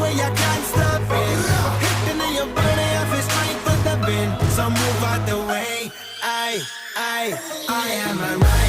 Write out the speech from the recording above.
way, I can't stop it. Hitting in your body, I feel strength with the wind. So move out the way. I am a rider.